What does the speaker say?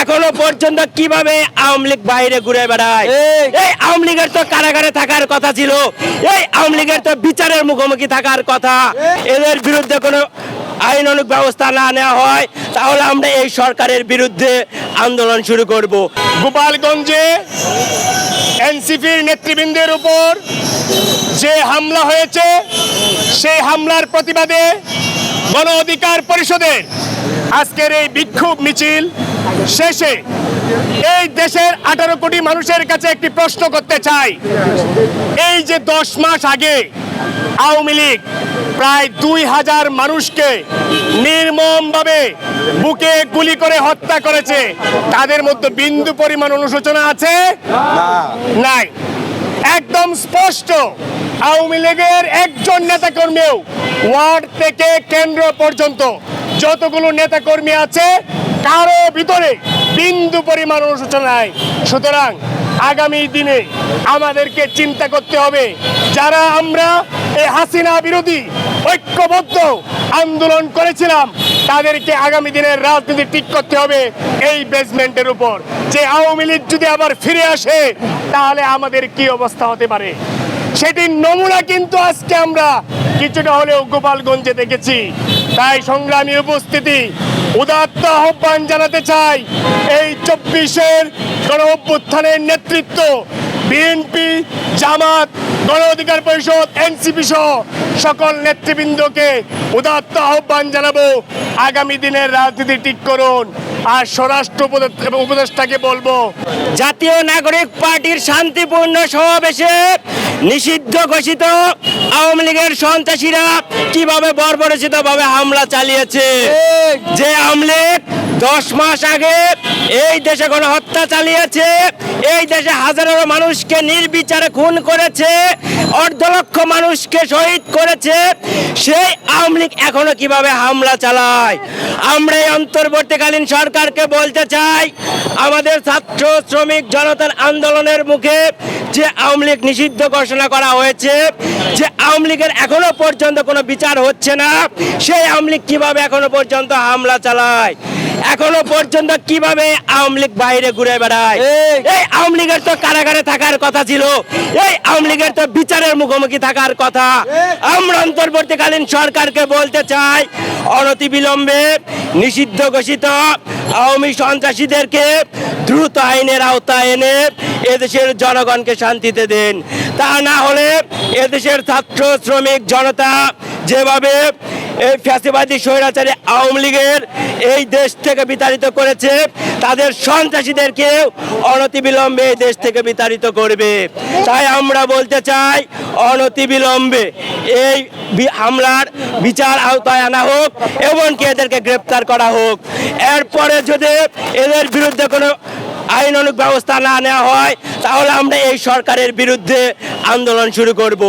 এখনো পর্যন্ত কিভাবে আওয়ামী লীগ বাইরে ঘুরে বেড়ায়। এই আওয়ামী লীগের তো কারাগারে থাকার কথা ছিল, এই আওয়ামী লীগের তো বিচারের মুখোমুখি থাকার কথা। এদের বিরুদ্ধে কোনো আইনানুগ ব্যবস্থা না নেওয়া হয় তাহলে আমরা এই সরকারের বিরুদ্ধে আন্দোলন শুরু করব। গোপালগঞ্জে এনসিপির নেতৃবৃন্দের উপর যে হামলা হয়েছে সেই হামলার প্রতিবাদে গণ অধিকার পরিষদের আজকের এই বিক্ষোভ মিছিল শেষে এই দেশের 18 কোটি মানুষের কাছে একটি প্রশ্ন করতে চাই। এই যে 10 মাস আগে আওয়ামী লীগ প্রায় 2000 মানুষকে নির্মমভাবে বুকে গুলি করে হত্যা করেছে, তাদের মধ্যে বিন্দু পরিমাণ অনুশোচনা আছে? নাই। একদম স্পষ্ট আওয়ামী লীগের একজন নেতাকর্মীও ওয়ার্ড থেকে কেন্দ্র পর্যন্ত যতগুলো নেতাকর্মী আছে কারো ভিতরে বিন্দু পরিমাণ অনুশোচনা নাই। সুতরাং আগামী দিনে আমাদেরকে চিন্তা করতে হবে, যারা আমরা এই হাসিনা বিরোধী ঐক্যবদ্ধ আন্দোলন করেছিলাম তাদেরকে আগামী দিনের রাজনীতি ঠিক করতে হবে এই বেসমেন্টের উপর। যে আওয়ামী লীগ যদি আবার ফিরে আসে তাহলে আমাদের কি অবস্থা হতে পারে সেটির নমুনা কিন্তু আজকে আমরা কিছুটা হলেও গোপালগঞ্জে দেখেছি। তাই সংগ্রামী উপস্থিতি, উদাত্ত আহ্বান জানাতে চাই এই 24-এর গণ অভ্যুত্থানের নেতৃত্ব বিএনপি, জামাত, গণ অধিকার পরিষদ, এনসিপি সহ সকল নেতৃবৃন্দকে উদাত্ত আহ্বান জানাবো, আগামী দিনের রাজনীতি ঠিক করুন। আর স্বরাষ্ট্র উপদেষ্টাকে বলবো, জাতীয় নাগরিক পার্টির শান্তিপূর্ণ সমাবেশে নিষিদ্ধ ঘোষিত আওয়ামী লীগের সন্ত্রাসীরা কিভাবে বর্বরচিতভাবে হামলা চালিয়েছে। যে আওয়ামী লীগ 10 মাস আগে এই দেশে গণহত্যা চালিয়েছে, এই দেশে হাজারো মানুষকে নির্বিচারে খুন করেছে, 1.5 লক্ষ মানুষকে শহীদ করেছে, সেই আওয়ামী লীগ এখনো কিভাবে হামলা চালায়। আমরা এই অন্তর্বর্তীকালীন সরকারকে বলতে চাই, আমাদের ছাত্র শ্রমিক জনতার আন্দোলনের মুখে যে আওয়ামী লীগ নিষিদ্ধ ঘোষণা করা হয়েছে, যে আওয়ামী লীগের এখনো পর্যন্ত কোনো বিচার হচ্ছে না, সেই আওয়ামী লীগ কিভাবে এখনো পর্যন্ত হামলা চালায়, এখনো পর্যন্ত কিভাবে আওয়ামী লীগ বাইরে ঘুরে বেড়ায়। এই আওয়ামী লীগের তো কারাগারে থাকার কথা ছিল, এই আওয়ামী লীগের তো বিচারের মুখোমুখি থাকার কথা। আমরা অন্তর্বর্তীকালীন সরকারকে বলতে চাই, অনতিবিলম্বে নিষিদ্ধ ঘোষিত আওয়ামী সন্ত্রাসীদেরকে দ্রুত আইনের আওতায় এনে এদেশের জনগণকে শান্তিতে দেন। তা না হলে এদেশের ছাত্র শ্রমিক জনতা যেভাবে এই ফ্যাসিবাদী স্বৈরাচারী আওয়ামী লীগের এই দেশ থেকে বিতাড়িত করেছে, তাদের সন্ত্রাসীদেরকে অনতিবিলম্বে এই দেশ থেকে বিতাড়িত করবে। তাই আমরা বলতে চাই, অনতিবিলম্বে এই হামলার বিচার আওতায় আনা হোক এবং এদেরকে গ্রেপ্তার করা হোক। এরপরে যদি এদের বিরুদ্ধে কোনো আইনানুগ ব্যবস্থা না নেওয়া হয় তাহলে আমরা এই সরকারের বিরুদ্ধে আন্দোলন শুরু করব।